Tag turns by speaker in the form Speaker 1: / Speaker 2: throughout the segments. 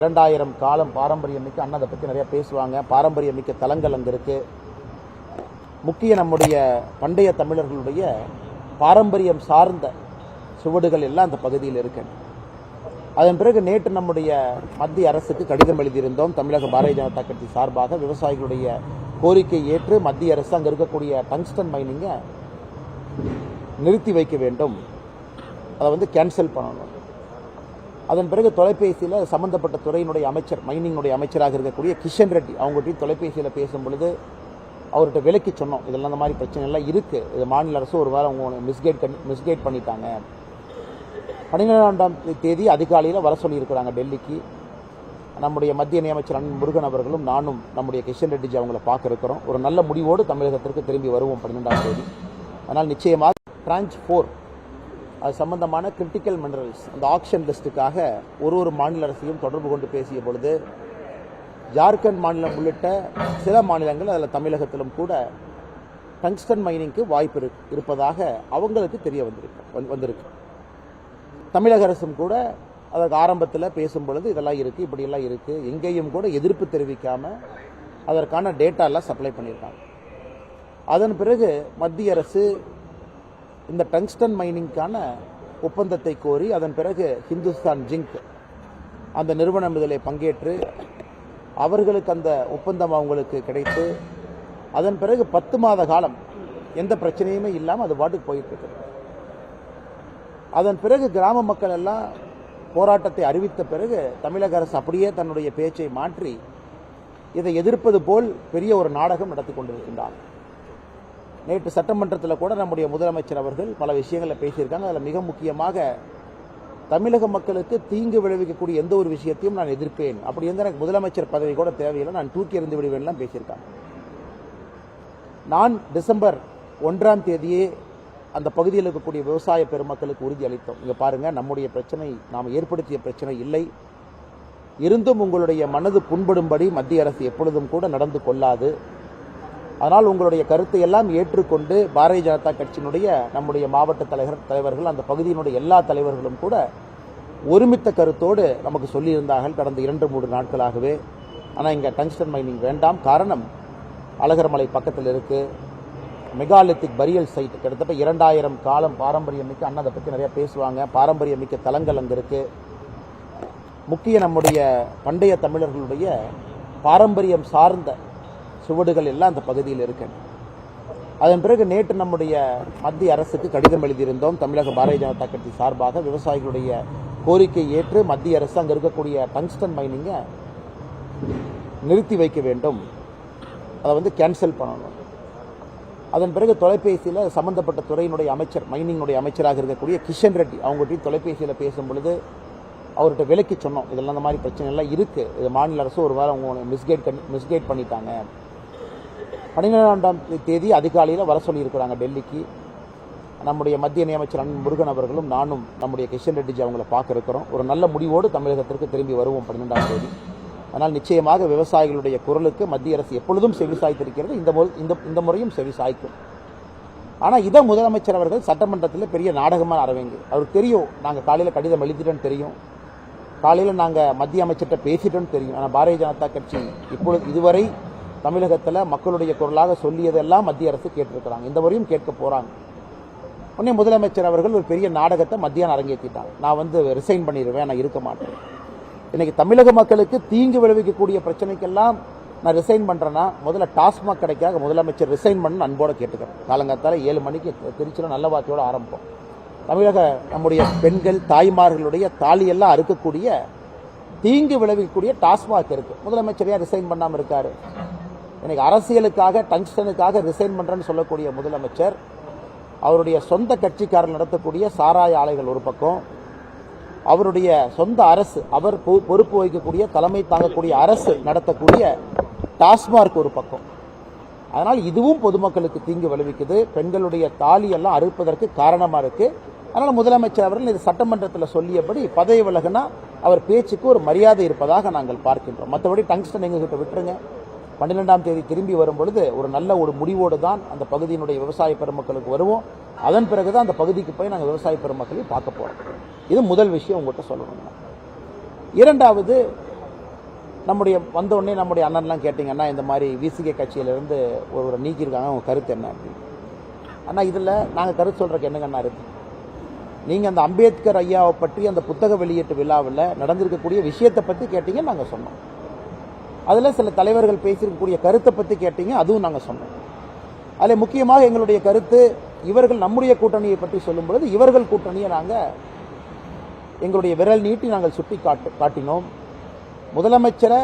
Speaker 1: 2000 காலம் பாரம்பரியம் மிக்க அண்ணா அதை பற்றி நிறைய பேசுவாங்க. பாரம்பரியம் மிக்க தலங்கள் அங்கே இருக்கு. முக்கிய நம்முடைய பண்டைய தமிழர்களுடைய பாரம்பரியம் சார்ந்த சுவடுகள் எல்லாம் அந்த பகுதியில் இருக்கு. அதன் பிறகு நேற்று நம்முடைய மத்திய அரசுக்கு கடிதம் எழுதியிருந்தோம். தமிழக பாரதிய ஜனதா கட்சி சார்பாக விவசாயிகளுடைய கோரிக்கை ஏற்று மத்திய அரசு அங்கே இருக்கக்கூடிய டங்ஸ்டன் மைனிங்கை நிறுத்தி வைக்க வேண்டும், அதை கேன்சல் பண்ணணும். அதன் பிறகு தொலைபேசியில் சம்பந்தப்பட்ட துறையினுடைய அமைச்சர், மைனிங்குடைய அமைச்சராக இருக்கக்கூடிய கிஷன் ரெட்டி அவங்ககிட்ட தொலைபேசியில் பேசும் பொழுது அவர்கிட்ட விலக்கி சொன்னோம், இதெல்லாம் அந்த மாதிரி பிரச்சனை எல்லாம் இருக்குது, இது மாநில அரசு ஒரு வாரம் அவங்க மிஸ்கைட் பண்ணிட்டாங்க. 12ஆம் தேதி அதிகாலையில் வர சொல்லியிருக்கிறாங்க டெல்லிக்கு. நம்முடைய மத்திய இணையமைச்சர் அண்ணன் முருகன் அவர்களும் நானும் நம்முடைய கிஷன் ரெட்டிஜி அவங்கள பார்க்க இருக்கிறோம். ஒரு நல்ல முடிவோடு தமிழகத்திற்கு திரும்பி வருவோம் 12ஆம் தேதி. அதனால் நிச்சயமாக Tranche 4 அது சம்பந்தமான கிரிட்டிக்கல் மினரல்ஸ் அந்த ஆக்ஷன் லிஸ்ட்டுக்காக ஒரு மாநில அரசையும் தொடர்பு கொண்டு பேசிய பொழுது ஜார்க்கண்ட் மாநிலம் உள்ளிட்ட சில மாநிலங்கள் அதில் தமிழகத்திலும் கூட டங்ஸ்டன் மைனிங்க்கு வாய்ப்பு இருப்பதாக அவங்களுக்கு தெரிய வந்திருக்கு. தமிழக அரசும் கூட அதற்கு ஆரம்பத்தில் பேசும் பொழுது இதெல்லாம் இருக்குது, இப்படியெல்லாம் இருக்குது, எங்கேயும் கூட எதிர்ப்பு தெரிவிக்காமல் அதற்கான டேட்டாலாம் சப்ளை பண்ணியிருக்காங்க. அதன் பிறகு மத்திய அரசு இந்த டங்ஸ்டன் மைனிங்கான ஒப்பந்தத்தை கோரி அதன் பிறகு ஹிந்துஸ்தான் ஜிங்க் அந்த நிறுவனம் இதில் பங்கேற்று அவர்களுக்கு அந்த ஒப்பந்தம் அவங்களுக்கு கிடைத்து அதன் பிறகு 10 மாத காலம் எந்த பிரச்சனையுமே இல்லாமல் அது பாட்டுக்கு போயிட்டு இருக்கு. அதன் பிறகு கிராம மக்கள் எல்லாம் போராட்டத்தை அறிவித்த பிறகு தமிழக அரசு அப்படியே தன்னுடைய பேச்சை மாற்றி இதை எதிர்ப்பது போல் பெரிய ஒரு நாடகம் நடத்தி கொண்டிருக்கின்றார். நேற்று சட்டமன்றத்தில் கூட நம்முடைய முதலமைச்சர் அவர்கள் பல விஷயங்களை பேசியிருக்காங்க. அதில் மிக முக்கியமாக தமிழக மக்களுக்கு தீங்கு விளைவிக்கக்கூடிய எந்த ஒரு விஷயத்தையும் நான் எதிர்ப்பேன், அப்படி எந்த எனக்கு முதலமைச்சர் பதவி கூட தேவையில்லை, நான் தூக்கி எறிந்து விடுவேன்லாம் பேசியிருக்காங்க. நான் டிசம்பர் 1ஆம் தேதியே அந்த பகுதியில் இருக்கக்கூடிய விவசாய பெருமக்களுக்கு உறுதி அளித்தோம். இங்கே பாருங்கள், நம்முடைய பிரச்சனை நாம் ஏற்படுத்திய பிரச்சனை இல்லை, இருந்தும் உங்களுடைய மனது புண்படும்படி மத்திய அரசு எப்பொழுதும் கூட நடந்து கொள்ளாது. அதனால் உங்களுடைய கருத்தை எல்லாம் ஏற்றுக்கொண்டு பாரதிய ஜனதா கட்சியினுடைய நம்முடைய மாவட்ட தலைவர்கள் அந்த பகுதியினுடைய எல்லா தலைவர்களும் கூட ஒருமித்த கருத்தோடு நமக்கு சொல்லியிருந்தார்கள் கடந்த 2-3 நாட்களாகவே. ஆனால் இங்கே டங்ஸ்டன் மைனிங் வேண்டாம். காரணம், அழகர்மலை பக்கத்தில் இருக்குது, மெகாலித்திக் பரியல் சைட், கிட்டத்தட்ட 2000 காலம் பாரம்பரியம் மிக்க அண்ணா அதை பற்றி நிறைய பேசுவாங்க. பாரம்பரியம் மிக்க தலங்கள் அங்கே இருக்குது. முக்கிய நம்முடைய பண்டைய தமிழர்களுடைய பாரம்பரியம் சார்ந்த சுவடுகள் எல்லாம் அந்த பகுதியில் இருக்கு. அதன் பிறகு நேற்று நம்முடைய மத்திய அரசுக்கு கடிதம் எழுதியிருந்தோம். தமிழக பாரதிய ஜனதா கட்சி சார்பாக விவசாயிகளுடைய கோரிக்கை ஏற்று மத்திய அரசு அங்கே இருக்கக்கூடிய டங்ஸ்டன் மைனிங்கை நிறுத்தி வைக்க வேண்டும், அதை கேன்சல் பண்ணணும். அதன் பிறகு தொலைபேசியில் சம்பந்தப்பட்ட துறையினுடைய அமைச்சர், மைனிங்குடைய அமைச்சராக இருக்கக்கூடிய கிஷன் ரெட்டி அவங்ககிட்ட தொலைபேசியில் பேசும் பொழுது அவர்கிட்ட விலக்கி சொன்னோம், இதெல்லாம் அந்த மாதிரி பிரச்சனை எல்லாம் இருக்குது, இது மாநில அரசு ஒரு வாரம் அவங்க மிஸ்கைட் பண்ணிட்டாங்க. 12ஆம் தேதி அதிகாலையில் வர சொல்லியிருக்கிறாங்க டெல்லிக்கு. நம்முடைய மத்திய இணையமைச்சர் அண்ணன் முருகன் அவர்களும் நானும் நம்முடைய கிஷன் ரெட்டிஜி அவங்கள பார்க்க இருக்கிறோம். ஒரு நல்ல முடிவோடு தமிழகத்திற்கு திரும்பி வருவோம் 12ஆம் தேதி. அதனால் நிச்சயமாக விவசாயிகளுடைய குரலுக்கு மத்திய அரசு எப்பொழுதும் செவி சாய்த்திருக்கிறது, இந்த முறையும் செவி சாய்க்கும். ஆனால் இதை முதலமைச்சர் அவர்கள் சட்டமன்றத்தில் பெரிய நாடகமாக அரவேங்க. அவருக்கு தெரியும், நாங்கள் காலையில் கடிதம் எழுதிட்டோன்னு தெரியும், காலையில் நாங்கள் மத்திய அமைச்சர்கிட்ட பேசிட்டோன்னு தெரியும். ஆனால் பாரதிய ஜனதா கட்சி இதுவரை தமிழகத்தில் மக்களுடைய குரலாக சொல்லியதெல்லாம் மத்திய அரசு கேட்டிருக்கிறாங்க, இந்த முறையும் கேட்க போகிறாங்க. உடனே முதலமைச்சர் அவர்கள் ஒரு பெரிய நாடகத்தை மத்தியானம் அரங்கேற்றிட்டாங்க. நான் ரிசைன் பண்ணிடுவேன், நான் இருக்க மாட்டேன். இன்னைக்கு தமிழக மக்களுக்கு தீங்கு விளைவிக்கக்கூடிய பிரச்சனைக்கெல்லாம் நான் ரிசைன் பண்ணுறேன்னா முதல்ல டாஸ்மாக் கடைக்காக முதலமைச்சர் ரிசைன் பண்ணு அன்போடு கேட்டுக்கிறேன். காலங்காத்தால 7 மணிக்கு திருச்சியில் நல்ல வார்த்தையோடு ஆரம்பிப்போம். தமிழக நம்முடைய பெண்கள் தாய்மார்களுடைய தாலியெல்லாம் அறுக்கக்கூடிய தீங்கு விளைவிக்கக்கூடிய டாஸ்மாக் இருக்கு. முதலமைச்சர் ஏன் ரிசைன் பண்ணாமல் இருக்காரு? இன்னைக்கு அரசியலுக்காக டங்ஸ்டனுக்காக ரிசைன் பண்றேன்னு சொல்லக்கூடிய முதலமைச்சர் அவருடைய சொந்த கட்சிக்காரர் நடத்தக்கூடிய சாராய ஆலைகள் ஒரு பக்கம், அவருடைய சொந்த அரசு, அவர் பொறுப்பு வகிக்கக்கூடிய தலைமை தாங்கக்கூடிய அரசு நடத்தக்கூடிய டாஸ்மாக் ஒரு பக்கம். அதனால் இதுவும் பொதுமக்களுக்கு தீங்கு விளைவிக்குது, பெண்களுடைய தாலியெல்லாம் அறுப்பதற்கு காரணமாக இருக்கு. அதனால் முதலமைச்சர் அவர்கள் இது சட்டமன்றத்தில் சொல்லியபடி பதவி விலகுனா அவர் பேச்சுக்கு ஒரு மரியாதை இருப்பதாக நாங்கள் பார்க்கின்றோம். மற்றபடி டங்ஸ்டன் எங்ககிட்ட விட்டுருங்க. 12ஆம் தேதி திரும்பி வரும் பொழுது ஒரு நல்ல ஒரு முடிவோடு தான் அந்த பகுதியினுடைய விவசாய பெருமக்களுக்கு வருவோம். அதன் பிறகுதான் அந்த பகுதிக்கு போய் நாங்கள் விவசாய பெருமக்களை பார்க்க போகிறோம். இது முதல் விஷயம் உங்கள்கிட்ட சொல்லணும். இரண்டாவது, நம்முடைய வந்தோடனே நம்முடைய அண்ணன்லாம் கேட்டிங்கன்னா இந்த மாதிரி விசிகே கட்சியிலேருந்து ஒருவரை நீக்கியிருக்காங்க, அவங்க கருத்து என்ன அப்படின்னு. ஆனால் இதில் நாங்கள் கருத்து சொல்கிறக்கு என்னங்கண்ணா இருக்குது? நீங்கள் அந்த அம்பேத்கர் ஐயாவை பற்றி அந்த புத்தக வெளியீட்டு விழாவில் நடந்திருக்கக்கூடிய விஷயத்தை பற்றி கேட்டீங்க, நாங்கள் சொன்னோம். அதில் சில தலைவர்கள் பேசியிருக்கக்கூடிய கருத்தை பற்றி கேட்டீங்க, அதுவும் நாங்கள் சொன்னோம். அதில் முக்கியமாக எங்களுடைய கருத்து, இவர்கள் நம்முடைய கூட்டணியை பற்றி சொல்லும் பொழுது இவர்கள் கூட்டணியை நாங்கள் எங்களுடைய விரல் நீட்டி நாங்கள் சுட்டி காட்டினோம். முதலமைச்சரை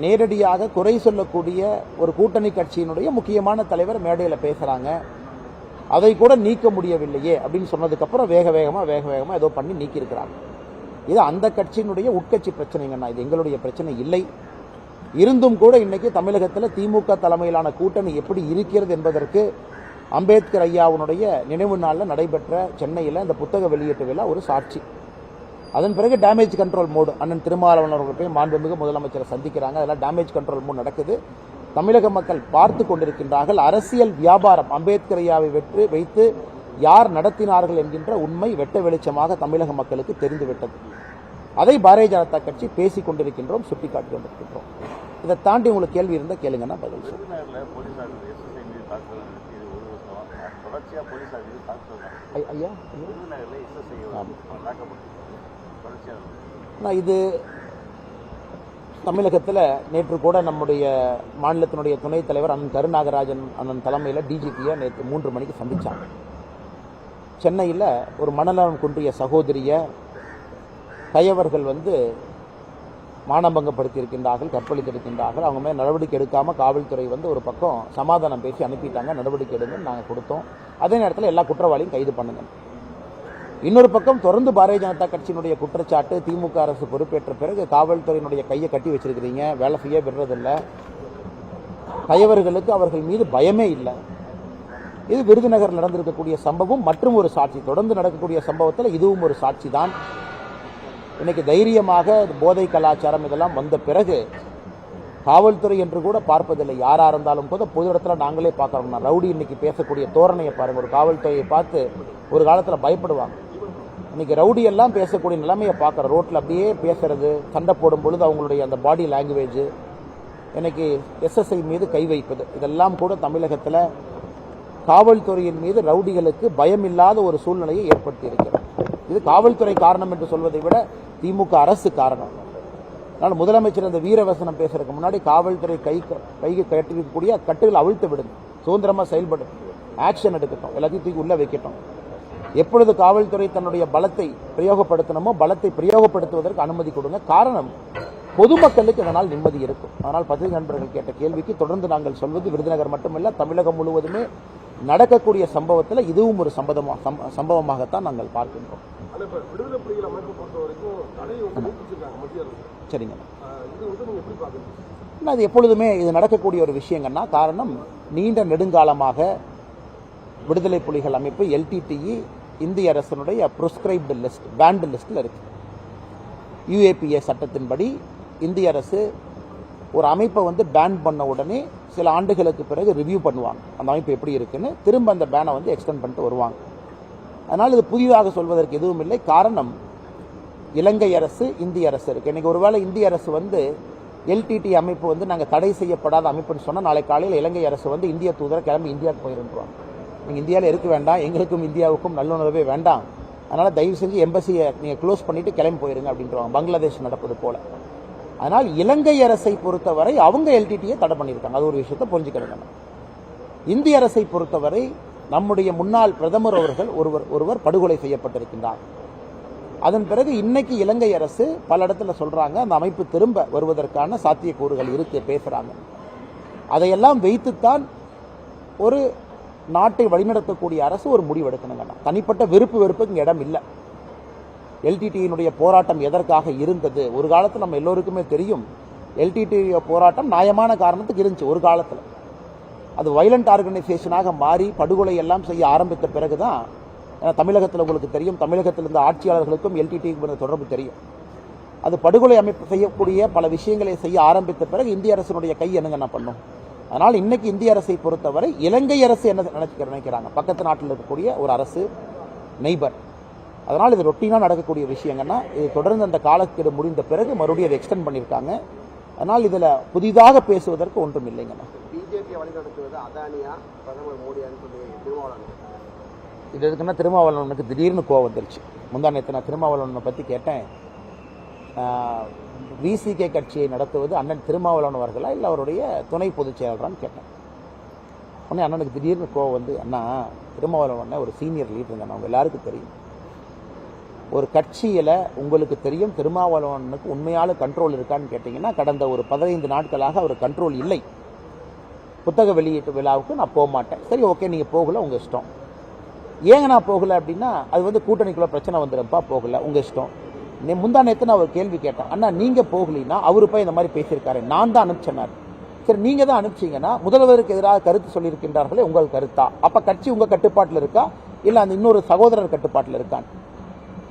Speaker 1: நேரடியாக குறை சொல்லக்கூடிய ஒரு கூட்டணி கட்சியினுடைய முக்கியமான தலைவர் மேடையில் பேசுகிறாங்க, அதை கூட நீக்க முடியவில்லையே அப்படின்னு சொன்னதுக்கப்புறம் வேக வேகமாக ஏதோ பண்ணி நீக்கியிருக்கிறாங்க. இது அந்த கட்சியினுடைய உட்கட்சி பிரச்சனைங்கண்ணா, இது எங்களுடைய பிரச்சனை இல்லை. இருந்தும் கூட இன்னைக்கு தமிழகத்தில் திமுக தலைமையிலான கூட்டணி எப்படி இருக்கிறது என்பதற்கு அம்பேத்கர் ஐயாவுடைய நினைவு நாளில் நடைபெற்ற சென்னையில் இந்த புத்தக வெளியீட்டு விழா ஒரு சாட்சி. அதன் பிறகு டேமேஜ் கண்ட்ரோல் மோடு, அண்ணன் திருமாவளவன் அவர்கள் போய் மாண்புமிகு முதலமைச்சரை சந்திக்கிறாங்க. அதெல்லாம் டேமேஜ் கண்ட்ரோல் மோடு நடக்குது. தமிழக மக்கள் பார்த்து கொண்டிருக்கின்றார்கள். அரசியல் வியாபாரம் அம்பேத்கர் ஐயாவை வைத்து யார் நடத்தினார்கள் என்கின்ற உண்மை வெட்ட வெளிச்சமாக தமிழக மக்களுக்கு தெரிந்துவிட்டது. அதை பாரதிய ஜனதா கட்சி பேசிக் கொண்டிருக்கின்றோம், சுட்டிக்காட்டி கொண்டிருக்கின்றோம். இதை தாண்டி உங்களுக்கு கேள்வி இருந்தால் கேளுங்கன்னா பதில் சொல்லுங்க. ஐயா, இது தமிழகத்தில் நேற்று கூட நம்முடைய மாநிலத்தினுடைய துணைத் தலைவர் அண்ணன் கருநாகராஜன் அண்ணன் தலைமையில் டிஜிபியை நேற்று 3 மணிக்கு சந்திச்சாங்க. சென்னையில் ஒரு மனநலம் குன்றிய சகோதரியை கையவர்கள் மானபங்கப்படுத்தியிருக்கின்றார்கள், கற்பழித்திருக்கின்றார்கள். அவங்க மேலே நடவடிக்கை எடுக்காமல் காவல்துறை ஒரு பக்கம் சமாதானம் பேசி அனுப்பிட்டாங்க. நடவடிக்கை எடுங்கன்னு நாங்கள் கொடுத்தோம். அதே நேரத்தில் எல்லா குற்றவாளியும் கைது பண்ணுங்க. இன்னொரு பக்கம் தொடர்ந்து பாரதிய ஜனதா கட்சியினுடைய குற்றச்சாட்டு, திமுக அரசு பொறுப்பேற்ற பிறகு காவல்துறையினுடைய கையை கட்டி வச்சிருக்கிறீங்க, வேலை செய்ய விடுறதில்லை, கையவர்களுக்கு அவர்கள் மீது பயமே இல்லை. இது விருதுநகர் நடந்திருக்கக்கூடிய சம்பவம் மற்றும் ஒரு சாட்சி. தொடர்ந்து நடக்கக்கூடிய சம்பவத்தில் இதுவும் ஒரு சாட்சி தான். இன்னைக்கு தைரியமாக போதை கலாச்சாரம் இதெல்லாம் வந்த பிறகு காவல்துறை என்று கூட பார்ப்பதில்லை. யாரா இருந்தாலும் கூட பொது இடத்துல நாங்களே பார்க்கறோம். ரவுடி இன்னைக்கு பேசக்கூடிய தோரணையை பாருங்க. ஒரு காவல்துறையை பார்த்து ஒரு காலத்தில் பயப்படுவாங்க. இன்னைக்கு ரவுடி எல்லாம் பேசக்கூடிய நிலைமையை பார்க்குற, ரோட்டில் அப்படியே பேசுறது, சண்டை போடும் பொழுது அவங்களுடைய அந்த பாடி லாங்குவேஜ், இன்னைக்கு எஸ்எஸ்ஐ மீது கை வைப்பது, இதெல்லாம் கூட தமிழகத்தில் காவல்துறையின் மீது ரவுடிகளுக்கு பயம் இல்லாத ஒரு சூழ்நிலையை ஏற்படுத்தி இருக்கிறது. இது காவல்துறை காரணம் என்று சொல்வதை விட திமுக அரசு காரணம். அதனால் முதலமைச்சர் இந்த வீரவசனம் பேசுறதுக்கு முன்னாடி காவல்துறை கைக்கு கட்டிருக்கக்கூடிய கட்டுகள் அவிழ்த்து விடுங்க, சுதந்திரமாக செயல்படும், ஆக்ஷன் எடுக்கட்டும், எல்லாத்தையும் தூக்கி உள்ள வைக்கட்டும். எப்பொழுது காவல்துறை தன்னுடைய பலத்தை பிரயோகப்படுத்தணுமோ பலத்தை பிரயோகப்படுத்துவதற்கு அனுமதி கொடுங்க. காரணம், பொதுமக்களுக்கு இதனால் நிம்மதி இருக்கும். அதனால் பத்திரிகை நண்பர்கள் கேட்ட கேள்விக்கு தொடர்ந்து நாங்கள் சொல்வது, விருதுநகர் மட்டுமல்ல தமிழகம் முழுவதுமே நடக்கக்கூடிய சம்பவத்தில் இதுவும் ஒரு சம்பவமாகத்தான் நாங்கள் பார்க்கின்றோம். சரிங்க, அது எப்பொழுதுமே இது நடக்கக்கூடிய ஒரு விஷயங்கன்னா, காரணம் நீண்ட நெடுங்காலமாக விடுதலை புலிகள் அமைப்பு எல்டிடிஇ இந்திய அரசினுடைய ப்ரிஸ்கிரைப்டு லிஸ்ட், பேண்ட் லிஸ்டில் இருக்கு. யுஏபிஏ சட்டத்தின்படி இந்திய அரசு ஒரு அமைப்பை பேன் பண்ண உடனே சில ஆண்டுகளுக்கு பிறகு ரிவ்யூ பண்ணுவாங்க, அந்த அமைப்பு எப்படி இருக்குன்னு, திரும்ப அந்த பேனை எக்ஸ்டெண்ட் பண்ணிட்டு வருவாங்க. அதனால் இது புதிதாக சொல்வதற்கு எதுவும் இல்லை. காரணம், இலங்கை அரசு, இந்திய அரசு இருக்கு. இன்னைக்கு ஒருவேளை இந்திய அரசு எல்டிடி அமைப்பு நாங்கள் தடை செய்யப்படாத அமைப்புன்னு சொன்னால், நாளை காலையில் இலங்கை அரசு இந்திய தூதரை கிளம்பி இந்தியாவுக்கு போயிருந்துருவாங்க. நீங்கள் இந்தியாவில் இருக்க வேண்டாம், எங்களுக்கும் இந்தியாவுக்கும் நல்லுணர்வே வேண்டாம், அதனால் தயவு செஞ்சு எம்பசியை நீங்கள் க்ளோஸ் பண்ணிட்டு கிளம்பி போயிருங்க அப்படின்றாங்க, பங்களாதேஷ் நடப்பது போல. அதனால் இலங்கை அரசை பொறுத்தவரை அவங்க எல்டிடியை தடை பண்ணியிருக்காங்க. அது ஒரு விஷயத்தை புரிஞ்சுக்கிறேன். இந்திய அரசை பொறுத்தவரை நம்முடைய முன்னாள் பிரதமர் அவர்கள் ஒருவர் படுகொலை செய்யப்பட்டிருக்கின்றார். அதன் பிறகு இன்னைக்கு இலங்கை அரசு பல இடத்துல சொல்றாங்க அந்த அமைப்பு திரும்ப வருவதற்கான சாத்தியக்கூறுகள் இருக்கு, பேசுறாங்க. அதையெல்லாம் வைத்துத்தான் ஒரு நாட்டை வழிநடத்தக்கூடிய அரசு ஒரு முடிவு எடுக்கணுங்க. தனிப்பட்ட வெறுப்புக்கு இடம் இல்லை. எல்டிடியினுடைய போராட்டம் எதற்காக இருந்தது? ஒரு காலத்தில் நம்ம எல்லோருக்குமே தெரியும், எல்டிடி போராட்டம் நியாயமான காரணத்துக்கு இருந்துச்சு. ஒரு காலத்தில் அது வயலண்ட் ஆர்கனைசேஷனாக மாறி படுகொலை எல்லாம் செய்ய ஆரம்பித்த பிறகுதான், தமிழகத்தில் உங்களுக்கு தெரியும், தமிழகத்தில் இருந்த ஆட்சியாளர்களுக்கும் எல்டிடிக்கும் தொடர்பு தெரியும். அது படுகொலை அமைப்பு செய்யக்கூடிய பல விஷயங்களை செய்ய ஆரம்பித்த பிறகு இந்திய அரசினுடைய கை என்னங்க பண்ணும். அதனால் இன்னைக்கு இந்திய அரசை பொறுத்தவரை இலங்கை அரசு என்ன நினைக்கிறாங்க, பக்கத்து நாட்டில் இருக்கக்கூடிய ஒரு அரசு, நெய்பர். அதனால் இது ரொட்டீனாக நடக்கக்கூடிய விஷயங்கன்னா, இது தொடர்ந்து அந்த காலக்கெடு முடிந்த பிறகு மறுபடியும் அதை எக்ஸ்டெண்ட் பண்ணியிருக்காங்க. அதனால் இதில் புதிதாக பேசுவதற்கு ஒன்றும் இல்லைங்கண்ணா.
Speaker 2: பிஜேபி வழிநடத்துவது அதானியா பிரதமர் மோடியான்னு சொல்லி திருமாவளவன்
Speaker 1: இது எதுக்குன்னா திருமாவளவனுக்கு திடீர்னு கோவம் வந்துருச்சு. முந்தா நேற்று நான் திருமாவளவனை பற்றி கேட்டேன், விசிகே கட்சியை நடத்துவது அண்ணன் திருமாவளவன் அவர்களா இல்லை அவருடைய துணை பொதுச் செயலரான்னு கேட்டேன். உடனே அண்ணனுக்கு திடீர்னு கோவம் வந்து, அண்ணா திருமாவளவன் ஒரு சீனியர் லீடருங்க, அவங்க எல்லாருக்கும் தெரியும். ஒரு கட்சியில் உங்களுக்கு தெரியும் திருமாவளவனுக்கு உண்மையான கண்ட்ரோல் இருக்கான்னு கேட்டிங்கன்னா கடந்த ஒரு 15 நாட்களாக அவர் கண்ட்ரோல் இல்லை. புத்தக வெளியீட்டு விழாவுக்கு நான் போக மாட்டேன். சரி, ஓகே, நீங்கள் போகல, உங்கள் இஷ்டம். ஏங்க நான் போகல அப்படின்னா அது வந்து கூட்டணிக்குள்ள பிரச்சனை வந்துடும்ப்பா, போகல, உங்கள் இஷ்டம். முந்தா நேற்று நான் ஒரு கேள்வி கேட்டேன், அண்ணா நீங்கள் போகலின்னா அவரு போய் இந்த மாதிரி பேசியிருக்காரு, நான் தான் அனுப்பிச்சேனார். சரி, நீங்கள் தான் அனுப்பிச்சிங்கன்னா முதல்வருக்கு எதிராக கருத்து சொல்லியிருக்கின்றார்களே, உங்கள் கருத்தா? அப்போ கட்சி உங்கள் கட்டுப்பாட்டில் இருக்கா இல்லை அந்த இன்னொரு சகோதரர் கட்டுப்பாட்டில் இருக்கான்?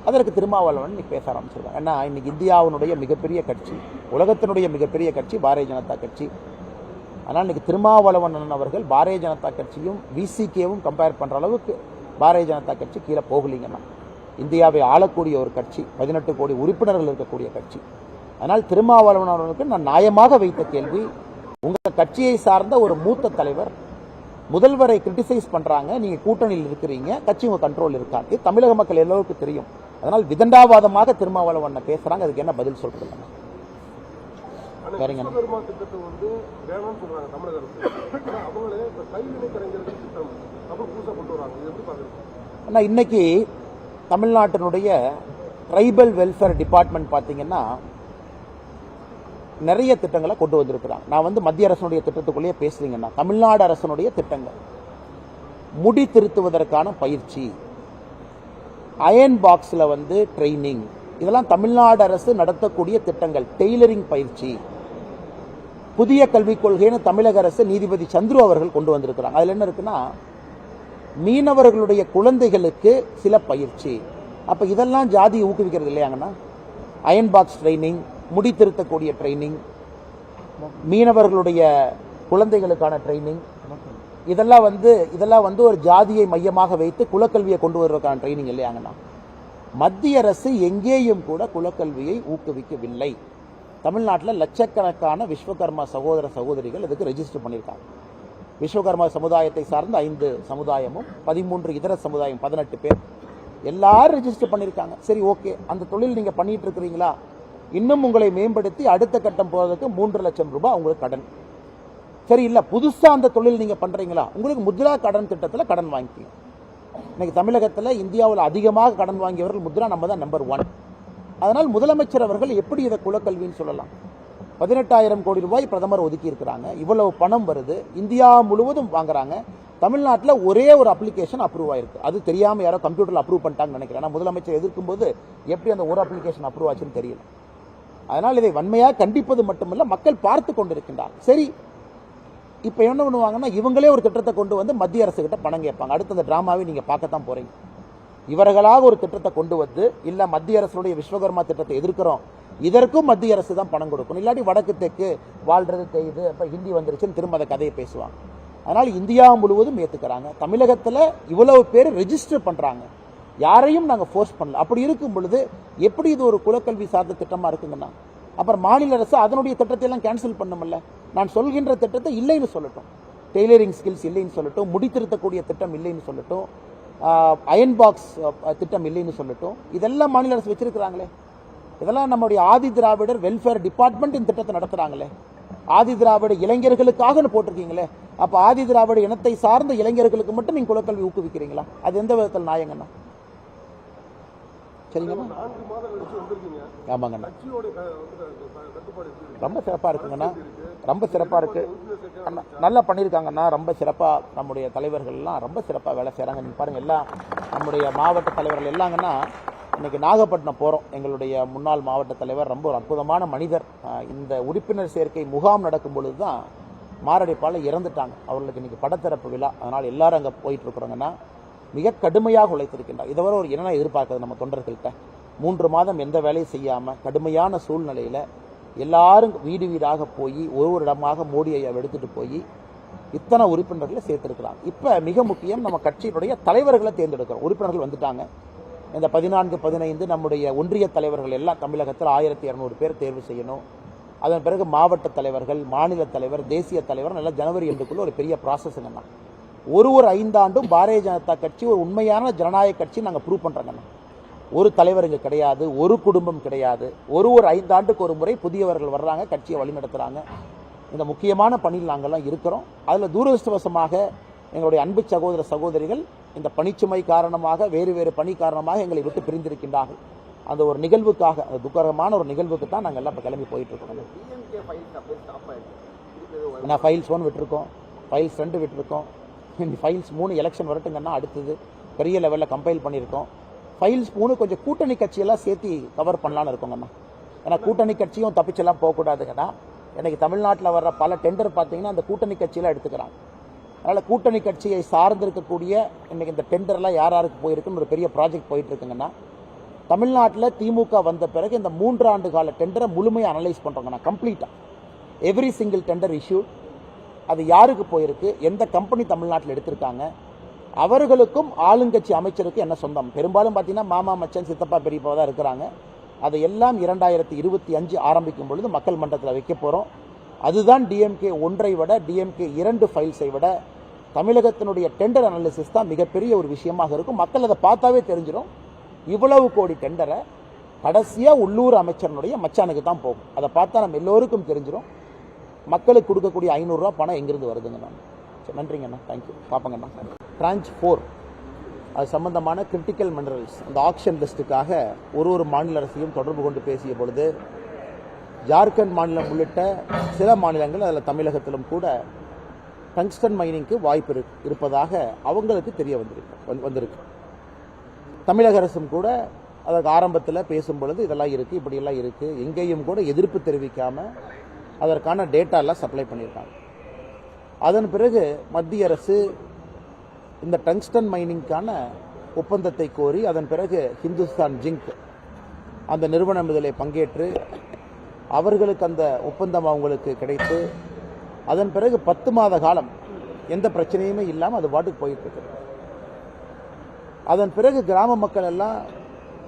Speaker 1: அதற்கு திருமாவளவன் இன்னைக்கு பேச ஆரம்பிச்சிருக்காங்க. ஏன்னா இன்னைக்கு இந்தியாவினுடைய மிகப்பெரிய கட்சி, உலகத்தினுடைய மிகப்பெரிய கட்சி பாரதிய ஜனதா கட்சி. ஆனால் இன்னைக்கு திருமாவளவன் அவர்கள் பாரதிய ஜனதா கட்சியும் விசிகேவும் கம்பேர் பண்ணுற அளவுக்கு பாரதிய ஜனதா கட்சி கீழே போகலிங்கன்னா. இந்தியாவை ஆளக்கூடிய ஒரு கட்சி, 18 கோடி உறுப்பினர்கள் இருக்கக்கூடிய கட்சி. அதனால் திருமாவளவன் அவர்களுக்கு நான் நியாயமாக வைத்த கேள்வி, உங்கள் கட்சியை சார்ந்த ஒரு மூத்த தலைவர் முதல்வரை கிரிட்டிசைஸ் பண்றாங்க, நீங்க கூட்டணியில் இருக்கிறீங்க, கட்சி உங்க கண்ட்ரோல் இருக்காது, தமிழக மக்கள் எல்லோருக்கும் தெரியும். அதனால் விதண்டாவாதமாக திருமாவளவன் பேசுறாங்க, அதுக்கு என்ன பதில் சொல்றது? இன்னைக்கு தமிழ்நாட்டினுடைய ட்ரைபல் வெல்ஃபேர் டிபார்ட்மெண்ட் பார்த்தீங்கன்னா நிறைய திட்டங்களை கொண்டு வந்திருக்கிறாங்க. நான் வந்து மத்திய அரசுடைய திட்டத்துக்குள்ளேயே பேசுறீங்கன்னா தமிழ்நாடு அரசனுடைய திட்டங்கள், முடி திருத்துவதற்கான பயிற்சி, அயன் பாக்ஸில் வந்து ட்ரைனிங், இதெல்லாம் தமிழ்நாடு அரசு நடத்தக்கூடிய திட்டங்கள். டெய்லரிங் பயிற்சி, புதிய கல்விக் கொள்கைன்னு தமிழக அரசு நீதிபதி சந்துரு அவர்கள் கொண்டு வந்திருக்கிறாங்க. அதில் என்ன இருக்குன்னா மீனவர்களுடைய குழந்தைகளுக்கு சில பயிற்சி. அப்ப இதெல்லாம் ஜாதியை ஊக்குவிக்கிறது இல்லையாங்கன்னா? அயன் பாக்ஸ் ட்ரைனிங், முடி திருத்தக்கூடிய ட்ரைனிங், மீனவர்களுடைய குழந்தைகளுக்கான ட்ரைனிங், இதெல்லாம் வந்து ஒரு ஜாதியை மையமாக வைத்து குலக்கல்வியை கொண்டு வருவதற்கான ட்ரைனிங் இல்லையாங்கன்னா? மத்திய அரசு எங்கேயும் கூட குலக்கல்வியை ஊக்குவிக்கவில்லை. தமிழ்நாட்டில் லட்சக்கணக்கான விஸ்வகர்மா சகோதர சகோதரிகள் இதுக்கு ரெஜிஸ்டர் பண்ணியிருக்காங்க. விஸ்வகர்மா சமுதாயத்தை சார்ந்த 5 சமுதாயமும் 13 இதர சமுதாயம் 18 பேர் எல்லாரும் ரெஜிஸ்டர் பண்ணியிருக்காங்க. சரி, ஓகே, அந்த தொழில் நீங்க பண்ணிட்டு இருக்கிறீங்களா? இன்னும் உங்களை மேம்படுத்தி அடுத்த கட்டம் போறதுக்கு 3 லட்சம் ரூபாய் உங்களுக்கு கடன். சரி, இல்ல புதுசா அந்த தொழில் நீங்க பண்றீங்களா? உங்களுக்கு முத்ரா கடன் திட்டத்தில் கடன் வாங்கிக்கீங்க. இன்னைக்கு தமிழகத்தில் இந்தியாவில் அதிகமாக கடன் வாங்கியவர்கள் முத்ரா நம்ம தான் நம்பர் 1. அதனால் முதலமைச்சர் அவர்கள் எப்படி இதை குலக்கல்வின்னு சொல்லலாம்? 18,000 கோடி ரூபாய் பிரதமர் ஒதுக்கி இருக்கிறாங்க. இவ்வளவு பணம் வருது, இந்தியா முழுவதும் வாங்குறாங்க. தமிழ்நாட்டில் ஒரே ஒரு அப்ளிகேஷன் அப்ரூவ் ஆயிருக்கு. அது தெரியாம யாரோ கம்ப்யூட்டர்ல அப்ரூவ் பண்ணிட்டாங்கன்னு நினைக்கிறேன். முதலமைச்சர் எதிர்க்கும் போது எப்படி அந்த ஒரு அப்ளிகேஷன் அப்ரூவ் ஆச்சுன்னு தெரியல. அதனால் இதை வன்மையாக கண்டிப்பது மட்டுமல்ல, மக்கள் பார்த்து கொண்டிருக்கின்றார். சரி, இப்ப என்ன பண்ணுவாங்கன்னா இவங்களே ஒரு திட்டத்தை கொண்டு வந்து மத்திய அரசு கிட்ட பணம் கேட்பாங்க. அடுத்த டிராமாவை நீங்க பார்க்கத்தான் போறீங்க. இவர்களாக ஒரு திட்டத்தை கொண்டு வந்து, இல்ல மத்திய அரசுடைய விஸ்வகர்மா திட்டத்தை எதிர்க்கிறோம், இதற்கும் மத்திய அரசு தான் பணம் கொடுக்கணும், இல்லாட்டி வடக்கு தெற்கு வாழ்றது தெரியுது, அப்ப ஹிந்தி வந்துருச்சுன்னு திரும்ப அந்த கதையை பேசுவாங்க. அதனால இந்தியா முழுவதும் ஏத்துக்கிறாங்க. தமிழகத்தில் இவ்வளவு பேர் ரெஜிஸ்டர் பண்றாங்க, யாரையும் நாங்க ஃபோர்ஸ் பண்ணல. அப்படி இருக்கும் பொழுது எப்படி இது ஒரு குலக்கல்வி சார்ந்த திட்டமா இருக்குங்கன்னா, அப்புறம் மாநில அரசு அதனுடைய திட்டத்தை எல்லாம் கேன்சல் பண்ணுமல்ல. நான் சொல்கின்ற திட்டத்தை இல்லைன்னு சொல்லட்டும், டெய்லரிங் ஸ்கில்ஸ் இல்லைன்னு சொல்லட்டும், முடித்திருத்தக்கூடிய திட்டம் இல்லைன்னு சொல்லட்டும், அயன் பாக்ஸ் திட்டம் இல்லைன்னு சொல்லட்டும், இதெல்லாம் மாநில அரசு வச்சிருக்கிறாங்களே. இதெல்லாம் நம்முடைய ஆதி திராவிடர் வெல்ஃபேர் டிபார்ட்மெண்ட் இந்த திட்டத்தை நடத்துறாங்களே. ஆதி திராவிட இளைஞர்களுக்காக போட்டிருக்கீங்களே. அப்ப ஆதி திராவிட இனத்தை சார்ந்த இளைஞர்களுக்கு மட்டும் நீங்க குலக்கல்வி ஊக்குவிக்கிறீங்களா? அது எந்த விதத்தில் நியாயங்கண்ணா? சரிங்கண்ணா, ஆமாங்கண்ணா, ரொம்ப சிறப்பா இருக்குங்கண்ணா, ரொம்ப சிறப்பா இருக்கு, நல்லா பண்ணியிருக்காங்கண்ணா. ரொம்ப சிறப்பா நம்முடைய தலைவர்கள்லாம் ரொம்ப சிறப்பா வேலை செய்யறாங்க. நீங்க பாருங்க, எல்லாம் நம்முடைய மாவட்ட தலைவர்கள் எல்லாங்கன்னா இன்னைக்கு நாகப்பட்டினம் போறோம். எங்களுடைய முன்னாள் மாவட்ட தலைவர் ரொம்ப ஒரு அற்புதமான மனிதர். இந்த உறுப்பினர் சேர்க்கை முகாம் நடக்கும் பொழுதுதான் மாரடைப்பால இறந்துட்டாங்க. அவர்களுக்கு இன்னைக்கு படத்திறப்பு விழா. அதனால எல்லாரும் அங்க போயிட்டு இருக்கிறாங்கன்னா மிக கடுமையாக உழைத்திருக்கின்றார். இதை வர ஒரு என்ன எதிர்பார்க்கிறது நம்ம தொண்டர்கள்ட்ட? 3 மாதம் எந்த வேலையும் செய்யாம கடுமையான சூழ்நிலையில எல்லாரும் வீடு வீடாக போய் ஒரு இடமாக மோடி ஐயா எடுத்துட்டு போய் இத்தனை உறுப்பினர்களை சேர்த்திருக்கிறாங்க. இப்ப மிக முக்கியம், நம்ம கட்சியினுடைய தலைவர்களை தேர்ந்தெடுக்கிறோம். உறுப்பினர்கள் வந்துட்டாங்க. இந்த 14, 15 நம்முடைய ஒன்றிய தலைவர்கள் எல்லாம் தமிழகத்தில் 1200 பேர் தேர்வு செய்யணும். அதன் பிறகு மாவட்ட தலைவர்கள், மாநில தலைவர், தேசிய தலைவர் நல்லா ஜனவரி 2க்குள்ள ஒரு பெரிய ப்ராசஸ்ங்கண்ணா. ஒரு 5 ஆண்டும் பாரதிய ஜனதா கட்சி ஒரு உண்மையான ஜனநாயக கட்சி நாங்கள் ப்ரூவ் பண்ணுறோங்கண்ணா. ஒரு தலைவர் இங்கே கிடையாது, ஒரு குடும்பம் கிடையாது. ஒரு 5 ஆண்டுக்கு ஒரு முறை புதியவர்கள் வர்றாங்க, கட்சியை வழிநடத்துகிறாங்க. இந்த முக்கியமான பணியில் நாங்கள்லாம் இருக்கிறோம். அதில் துரதிருஷ்டவசமாக எங்களுடைய அன்பு சகோதர சகோதரிகள் இந்த பணிச்சுமை காரணமாக, வேறு வேறு பணி காரணமாக எங்களை விட்டு பிரிந்திருக்கின்றார்கள். அந்த ஒரு நிகழ்வுக்காக, அந்த துக்ககரமான ஒரு நிகழ்வுக்கு தான் நாங்கள் எல்லாம் இப்போ கிளம்பி போயிட்டு இருக்கோம். நான் ஃபைல்ஸ் 1 விட்டுருக்கோம், ஃபைல்ஸ் 2 விட்டுருக்கோம், ஃபைல்ஸ் 3 எலெக்ஷன் வரட்டுங்கன்னா அடுத்தது பெரிய லெவலில் கம்பைல் பண்ணியிருக்கோம். ஃபைல்ஸ் 3 கொஞ்சம் கூட்டணி கட்சியெல்லாம் சேர்த்து கவர் பண்ணலான்னு இருக்கோங்கண்ணா. ஏன்னா கூட்டணி கட்சியும் தப்பிச்செல்லாம் போகக்கூடாதுங்கண்ணா. எனக்கு தமிழ்நாட்டில் வர்ற பல டெண்டர் பார்த்தீங்கன்னா அந்த கூட்டணி கட்சியெல்லாம் எடுத்துக்கிறாங்க. அதனால் கூட்டணி கட்சியை சார்ந்திருக்கக்கூடிய இன்னைக்கு இந்த டெண்டர்லாம் யார் யாருக்கு போயிருக்குன்னு ஒரு பெரிய ப்ராஜெக்ட் போயிட்டு இருக்குங்கன்னா, தமிழ்நாட்டில் திமுக வந்த பிறகு இந்த 3 ஆண்டு கால டெண்டரை முழுமையாக அனலைஸ் பண்ணுறோங்கண்ணா. கம்ப்ளீட்டாக எவ்ரி சிங்கிள் டெண்டர் இஷ்யூ, அது யாருக்கு போயிருக்கு, எந்த கம்பெனி தமிழ்நாட்டில் எடுத்திருக்காங்க, அவர்களுக்கும் ஆளுங்கட்சி அமைச்சருக்கு என்ன சொந்தம். பெரும்பாலும் பார்த்தீங்கன்னா மாமா மச்சன் சித்தப்பா பெரியப்பா தான் இருக்கிறாங்க. அதை எல்லாம் 2025 ஆரம்பிக்கும் பொழுது மக்கள் மன்றத்தில் வைக்க போகிறோம். அதுதான் டிஎம்கே 1ஐ விட, டிஎம்கே 2 ஃபைல்ஸை விட தமிழகத்தினுடைய டெண்டர் அனாலிசிஸ் தான் மிகப்பெரிய ஒரு விஷயமாக இருக்கும். மக்கள் அதை பார்த்தாவே தெரிஞ்சிடும். இவ்வளவு கோடி டெண்டரை கடைசியாக உள்ளூர் அமைச்சரனுடைய மச்சானுக்கு தான் போகும். அதை பார்த்தா நம்ம எல்லோருக்கும் தெரிஞ்சிடும். மக்களுக்கு கொடுக்கக்கூடிய 500 ரூபா பணம் எங்கிருந்து வருதுங்கண்ணா. சரி, நன்றிங்கண்ணா, தேங்க்யூ. பார்ப்பங்கண்ணா. Tranche 4 அது சம்பந்தமான கிரிட்டிக்கல் மினரல்ஸ் அந்த ஆக்ஷன் லிஸ்ட்டுக்காக ஒரு மாநில அரசையும் தொடர்பு கொண்டு பேசிய பொழுது ஜார்க்கண்ட் மாநிலம் உள்ளிட்ட சில மாநிலங்கள், அதில் தமிழகத்திலும் கூட டங்ஸ்டன் மைனிங்க்கு வாய்ப்பு இருப்பதாக அவங்களுக்கு தெரிய வந்திருக்கு. தமிழக அரசும் கூட அதற்கு ஆரம்பத்தில் பேசும் பொழுது இதெல்லாம் இருக்குது, இப்படியெல்லாம் இருக்குது, எங்கேயும் கூட எதிர்ப்பு தெரிவிக்காமல் அதற்கான டேட்டாலாம் சப்ளை பண்ணியிருக்காங்க. அதன் பிறகு மத்திய அரசு இந்த டங்ஸ்டன் மைனிங்கான ஒப்பந்தத்தை கோரி, அதன் பிறகு ஹிந்துஸ்தான் ஜிங்க் அந்த நிறுவனம் இதில் பங்கேற்று அவர்களுக்கு அந்த ஒப்பந்தம் அவங்களுக்கு கிடைத்து, அதன் பிறகு 10 மாத காலம் எந்த பிரச்சனையுமே இல்லாமல் அது பாட்டுக்கு போயிட்டு இருக்கு. அதன் பிறகு கிராம மக்கள் எல்லாம்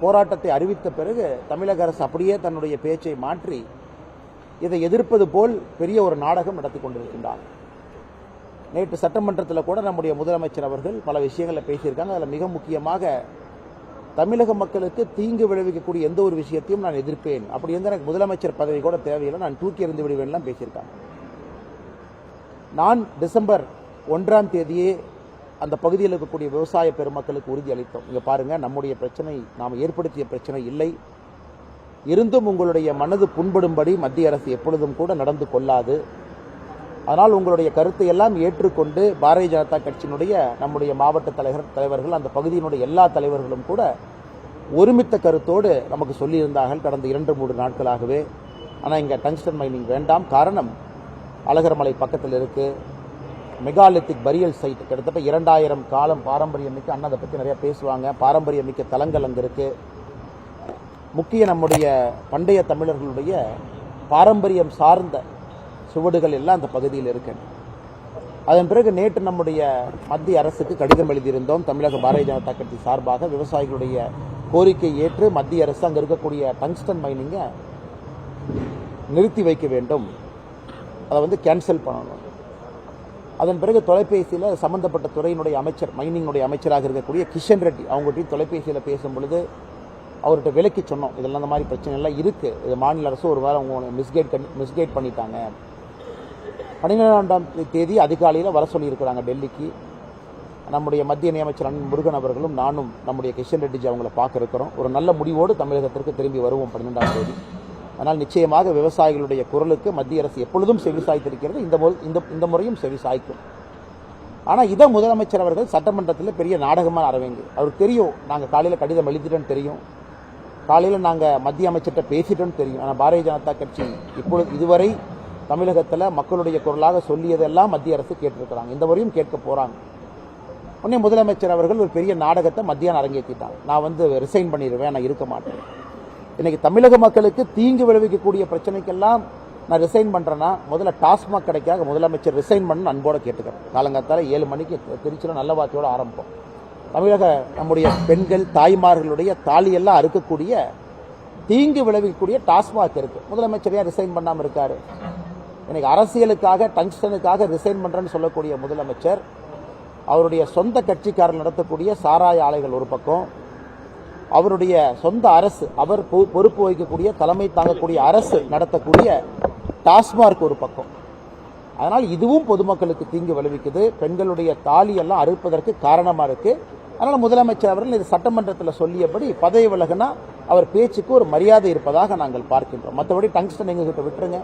Speaker 1: போராட்டத்தை அறிவித்த பிறகு தமிழக அரசு அப்படியே தன்னுடைய பேச்சை மாற்றி இதை எதிர்ப்பது போல் பெரிய ஒரு நாடகம் நடத்தி கொண்டிருக்கின்றார். நேற்று சட்டமன்றத்தில் கூட நம்முடைய முதலமைச்சர் அவர்கள் பல விஷயங்களை பேசியிருக்காங்க. அதில் மிக முக்கியமாக தமிழக மக்களுக்கு தீங்கு விளைவிக்கக்கூடிய எந்த ஒரு விஷயத்தையும் நான் எதிர்ப்பேன், அப்படி எந்த எனக்கு முதலமைச்சர் பதவி கூட தேவையில்லை, நான் தூக்கி எறிந்து விடுவேன்லாம் பேசியிருக்காங்க. நான் டிசம்பர் 1ஆம் தேதியே அந்த பகுதியில் இருக்கக்கூடிய விவசாய பெருமக்களுக்கு உறுதி அளித்தோம். இங்கே பாருங்கள், நம்முடைய பிரச்சனை நாம் ஏற்படுத்திய பிரச்சனை இல்லை, இருந்தும் உங்களுடைய மனது புண்படும்படி மத்திய அரசு எப்பொழுதும் கூட நடந்து கொள்ளாது. அதனால் உங்களுடைய கருத்தை எல்லாம் ஏற்றுக்கொண்டு பாரதிய ஜனதா கட்சியினுடைய நம்முடைய மாவட்ட தலைவர்கள், அந்த பகுதியினுடைய எல்லா தலைவர்களும் கூட ஒருமித்த கருத்தோடு நமக்கு சொல்லியிருந்தார்கள் கடந்த 2-3 நாட்களாகவே. ஆனால் இங்கே டங்ஸ்டன் மைனிங் வேண்டாம். காரணம், அழகர்மலை பக்கத்தில் இருக்குது, மெகாலித்திக் பரியல் சைட், கிட்டத்தட்ட 2000 காலம் பாரம்பரியமிக்க, அண்ணா அதை பற்றி நிறைய பேசுவாங்க, பாரம்பரியமிக்க தலங்கள் அங்கே இருக்குது. முக்கிய நம்முடைய பண்டைய தமிழர்களுடைய பாரம்பரியம் சார்ந்த சுவடுகள் எல்லாம் அந்த பகுதியில் இருக்கு. அதன் பிறகு நேற்று நம்முடைய மத்திய அரசுக்கு கடிதம் எழுதியிருந்தோம். தமிழக பாரதிய ஜனதா கட்சி சார்பாக விவசாயிகளுடைய கோரிக்கை ஏற்று மத்திய அரசு அங்கே இருக்கக்கூடிய டங்ஸ்டன் மைனிங்கை நிறுத்தி வைக்க வேண்டும், அதை கேன்சல் பண்ணணும். அதன் பிறகு தொலைபேசியில் சம்பந்தப்பட்ட துறையினுடைய அமைச்சர், மைனிங்குடைய அமைச்சராக இருக்கக்கூடிய கிஷன் ரெட்டி அவங்ககிட்ட தொலைபேசியில் பேசும் பொழுது அவர்கிட்ட விலக்கி சொன்னோம், இதெல்லாம் அந்த மாதிரி பிரச்சனை எல்லாம் இருக்குது, இது மாநில அரசு ஒரு வாரம் அவங்க மிஸ்கைட் பண்ணிட்டாங்க. 12ஆம் தேதி அதிகாலையில் வர சொல்லியிருக்கிறாங்க டெல்லிக்கு. நம்முடைய மத்திய இணையமைச்சர் அண்ணன் முருகன் அவர்களும் நானும் நம்முடைய கிஷன் ரெட்டிஜி அவங்கள பார்க்க இருக்கிறோம். ஒரு நல்ல முடிவோடு தமிழகத்திற்கு திரும்பி வருவோம் 12ஆம் தேதி. ஆனால் நிச்சயமாக விவசாயிகளுடைய குரலுக்கு மத்திய அரசு எப்பொழுதும் செவி சாய்த்திருக்கிறது, இந்த முறையும் செவி சாய்க்கும். ஆனால் இதை முதலமைச்சர் அவர்கள் சட்டமன்றத்தில் பெரிய நாடகமாக அரவேங்க. அவருக்கு தெரியும், நாங்கள் காலையில் கடிதம் எழுதிட்டோன்னு தெரியும், காலையில் நாங்கள் மத்திய அமைச்சர்கிட்ட பேசிட்டோன்னு தெரியும். ஆனால் பாரதிய ஜனதா கட்சி இப்பொழுது இதுவரை தமிழகத்தில் மக்களுடைய குரலாக சொல்லியதெல்லாம் மத்திய அரசு கேட்டிருக்கிறாங்க, இந்த முறையும் கேட்க போகிறாங்க. உடனே முதலமைச்சர் அவர்கள் ஒரு பெரிய நாடகத்தை மத்தியானம் அரங்கேற்றிட்டாங்க. நான் ரிசைன் பண்ணிடுவேன், நான் இருக்க மாட்டேன். இன்னைக்கு தமிழக மக்களுக்கு தீங்கு விளைவிக்கக்கூடிய பிரச்சனைக்கெல்லாம் நான் ரிசைன் பண்ணுறேன்னா முதல்ல டாஸ்மாக் கடைக்காக முதலமைச்சர் ரிசைன் பண்ணு அன்போடு கேட்டுக்கிறேன். காலங்காத்தால 7 மணிக்கு திருச்சியில் நல்ல வார்த்தையோடு ஆரம்பிப்போம். தமிழக நம்முடைய பெண்கள் தாய்மார்களுடைய தாலியெல்லாம் அறுக்கக்கூடிய தீங்கு விளைவிக்கக்கூடிய டாஸ்மாக் இருக்கு. முதலமைச்சரையா ரிசைன் பண்ணாமல் இருக்காரு? இன்னைக்கு அரசியலுக்காக டங்ஸ்டனுக்காக ரிசைன் பண்றேன்னு சொல்லக்கூடிய முதலமைச்சர் அவருடைய சொந்த கட்சிக்காரர் நடத்தக்கூடிய சாராய ஆலைகள் ஒரு பக்கம், அவருடைய சொந்த அரசு, அவர் பொறுப்பு வகிக்கக்கூடிய தலைமை தாங்கக்கூடிய அரசு நடத்தக்கூடிய டாஸ்மார்க் ஒரு பக்கம். அதனால் இதுவும் பொதுமக்களுக்கு தீங்கு விளைவிக்குது. பெண்களுடைய தாலி எல்லாம் அறுப்பதற்கு காரணமா இருக்கு. அதனால முதலமைச்சர் அவர்கள் இது சட்டமன்றத்தில் சொல்லியபடி பதவி விலகுனா அவர் பேச்சுக்கு ஒரு மரியாதை இருப்பதாக நாங்கள் பார்க்கின்றோம். மற்றபடி டங்ஸ்டன் எங்ககிட்ட விட்டுருங்க.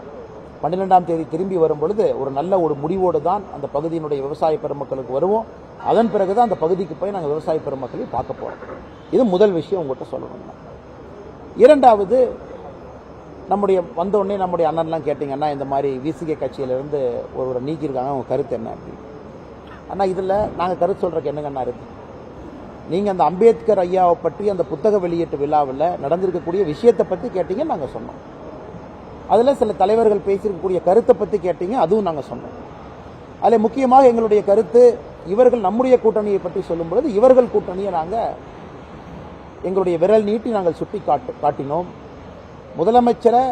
Speaker 1: 12ஆம் தேதி திரும்பி வரும் பொழுது ஒரு நல்ல ஒரு முடிவோடு தான் அந்த பகுதியினுடைய விவசாய பெருமக்களுக்கு வருவோம். அதன் பிறகுதான் அந்த பகுதிக்கு போய் நாங்கள் விவசாய பெருமக்களை பார்க்க போறோம். இது முதல் விஷயம் உங்கள்கிட்ட சொல்லணும். இரண்டாவது, நம்முடைய வந்தோடனே நம்முடைய அண்ணன்லாம் கேட்டீங்கன்னா இந்த மாதிரி விசிகே கட்சியிலிருந்து ஒருவரை நீக்கியிருக்காங்க, அவங்க கருத்து என்ன அப்படின்னு. ஆனால் இதில் நாங்கள் கருத்து சொல்றதுக்கு என்னங்கண்ணா இருக்கு? நீங்கள் அந்த அம்பேத்கர் ஐயாவை பற்றி அந்த புத்தக வெளியீட்டு விழாவில் நடந்திருக்கக்கூடிய விஷயத்தை பற்றி கேட்டீங்க, நாங்கள் சொன்னோம். அதில் சில தலைவர்கள் பேசியிருக்கக்கூடிய கருத்தை பற்றி கேட்டீங்க, அதுவும் நாங்கள் சொன்னோம். அதில் முக்கியமாக எங்களுடைய கருத்து, இவர்கள் நம்முடைய கூட்டணியை பற்றி சொல்லும் பொழுது இவர்கள் கூட்டணியை நாங்கள் எங்களுடைய விரல் நீட்டி நாங்கள் சுட்டி காட்டினோம். முதலமைச்சரை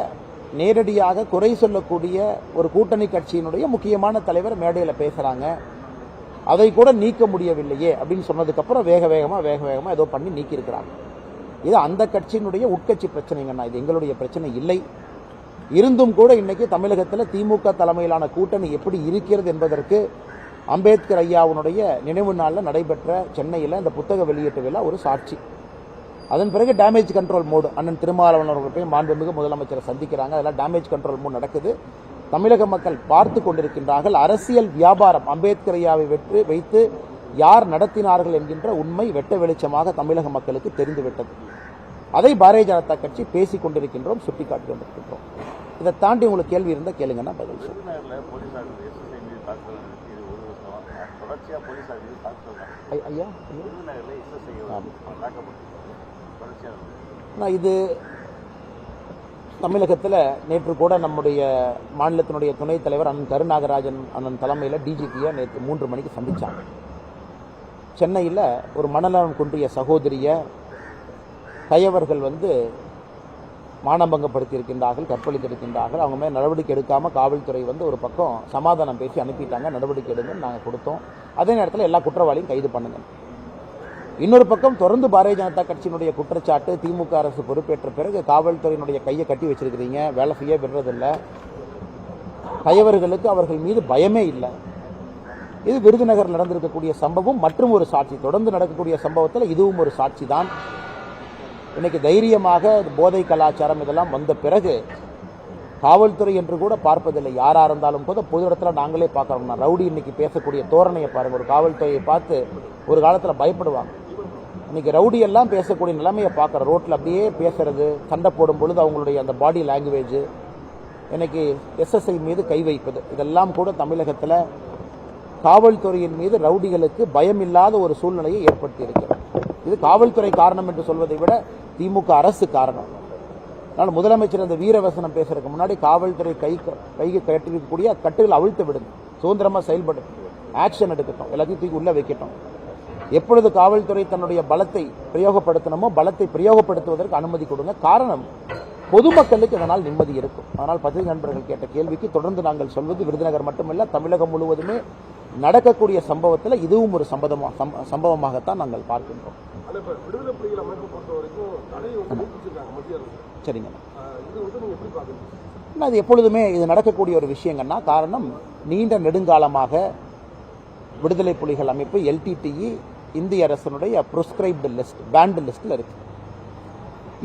Speaker 1: நேரடியாக குறை சொல்லக்கூடிய ஒரு கூட்டணி கட்சியினுடைய முக்கியமான தலைவர் மேடையில் பேசுறாங்க, அதை கூட நீக்க முடியவில்லையே அப்படின்னு சொன்னதுக்கப்புறம் வேக வேகமா ஏதோ பண்ணி நீக்கி இருக்கிறாங்க. இது அந்த கட்சியினுடைய உட்கட்சி பிரச்சனைங்கண்ணா, இது எங்களுடைய பிரச்சனை இல்லை. இருந்தும் கூட இன்னைக்கு தமிழகத்தில் திமுக தலைமையிலான கூட்டணி எப்படி இருக்கிறது என்பதற்கு அம்பேத்கர் ஐயாவுடைய நினைவு நாளில் நடைபெற்ற சென்னையில் இந்த புத்தக வெளியீட்டு விழா ஒரு சாட்சி. அதன் பிறகு டேமேஜ் கண்ட்ரோல் மோடு, அண்ணன் திருமாவளவன் அவர்கள் போய் மாண்புமிகு முதலமைச்சரை சந்திக்கிறாங்க. அதெல்லாம் டேமேஜ் கண்ட்ரோல் மோடு நடக்குது. தமிழக மக்கள் பார்த்து கொண்டிருக்கின்றார்கள். அரசியல் வியாபாரம் அம்பேத்கர் ஐயாவை வைத்து யார் நடத்தினார்கள் என்கின்ற உண்மை வெட்ட வெளிச்சமாக தமிழக மக்களுக்கு தெரிந்துவிட்டது. அதை பாரதிய ஜனதா கட்சி பேசிக் கொண்டிருக்கின்றோம், சுட்டிக்காட்டிக் கொண்டிருக்கின்றோம். இதை தாண்டி உங்களுக்கு கேள்வி இருந்தால் கேளுங்கன்னா பதில் சொல்லுங்க. ஐயா, இது தமிழகத்தில் நேற்று கூட நம்முடைய மாநிலத்தினுடைய துணைத் தலைவர் அண்ணன் கருநாகராஜன் அண்ணன் தலைமையில் டிஜிபியை நேற்று 3 மணிக்கு சந்திச்சாங்க. சென்னையில் ஒரு மனநலம் குன்றிய சகோதரியை கையவர்கள் மானபங்கப்படுத்தியிருக்கின்றார்கள், கற்பழித்திருக்கின்றார்கள். அவங்க மேலே நடவடிக்கை எடுக்காமல் காவல்துறை ஒரு பக்கம் சமாதானம் பேசி அனுப்பிட்டாங்க. நடவடிக்கை எடுங்கன்னு நாங்கள் கொடுத்தோம். அதே நேரத்தில் எல்லா குற்றவாளியும் கைது பண்ணுங்க. இன்னொரு பக்கம் தொடர்ந்து பாரதிய ஜனதா கட்சியினுடைய குற்றச்சாட்டு, திமுக அரசு பொறுப்பேற்ற பிறகு காவல்துறையினுடைய கையை கட்டி வச்சிருக்கிறீங்க, வேலை செய்ய விடுறதில்லை, கையவர்களுக்கு அவர்கள் மீது பயமே இல்லை. இது விருதுநகர் நடந்திருக்கக்கூடிய சம்பவம் மற்றும் ஒரு சாட்சி. தொடர்ந்து நடக்கக்கூடிய சம்பவத்தில் இதுவும் ஒரு சாட்சி தான். இன்னைக்கு தைரியமாக போதை கலாச்சாரம் இதெல்லாம் வந்த பிறகு காவல்துறை என்று கூட பார்ப்பதில்லை. யாரா இருந்தாலும் கூட பொது இடத்துல நாங்களே பார்க்கறோம். ரவுடி இன்னைக்கு பேசக்கூடிய தோரணையை பாருங்க. ஒரு காவல்துறையை பார்த்து ஒரு காலத்தில் பயப்படுவாங்க. இன்னைக்கு ரவுடி எல்லாம் பேசக்கூடிய நிலைமையை பார்க்குற, ரோட்டில் அப்படியே பேசுறது, சண்டை போடும் பொழுது அவங்களுடைய அந்த பாடி லாங்குவேஜ், இன்னைக்கு எஸ்எஸ்ஐ மீது கை வைப்பது, இதெல்லாம் கூட தமிழகத்தில் காவல்துறையின் மீது ரவுடிகளுக்கு பயம் இல்லாத ஒரு சூழ்நிலையை ஏற்படுத்தி இருக்கிறது. இது காவல்துறை காரணம் என்று சொல்வதை விட திமுக அரசு காரணம். அதனால் முதலமைச்சர் அந்த வீரவசனம் பேசுறதுக்கு முன்னாடி காவல்துறை கைக்கு கட்டிருக்கக்கூடிய கட்டுகள் அவிழ்த்து விடுங்க, சுதந்திரமாக செயல்படும், ஆக்ஷன் எடுக்கட்டும், எல்லாத்தையும் தூக்கி உள்ள வைக்கட்டும். எப்பொழுது காவல்துறை தன்னுடைய பலத்தை பிரயோகப்படுத்தணுமோ பலத்தை பிரயோகப்படுத்துவதற்கு அனுமதி கொடுங்க. காரணம், பொதுமக்களுக்கு இதனால் நிம்மதி இருக்கும். அதனால் பத்திரிகை நண்பர்கள் கேட்ட கேள்விக்கு தொடர்ந்து நாங்கள் சொல்வது, விருதுநகர் மட்டுமல்ல தமிழகம் முழுவதுமே நடக்கக்கூடிய சம்பவத்தில் இதுவும் ஒரு சம்பவமாகத்தான் நாங்கள் பார்க்கின்றோம். சரிங்க, அது எப்பொழுதுமே இது நடக்கக்கூடிய ஒரு விஷயங்கன்னா, காரணம் நீண்ட நெடுங்காலமாக விடுதலை புலிகள் அமைப்பு எல்டிடிஇ இந்திய அரசனுடைய ப்ரிஸ்கிரைப்டு லிஸ்ட், பேண்ட் லிஸ்டில் இருக்கு.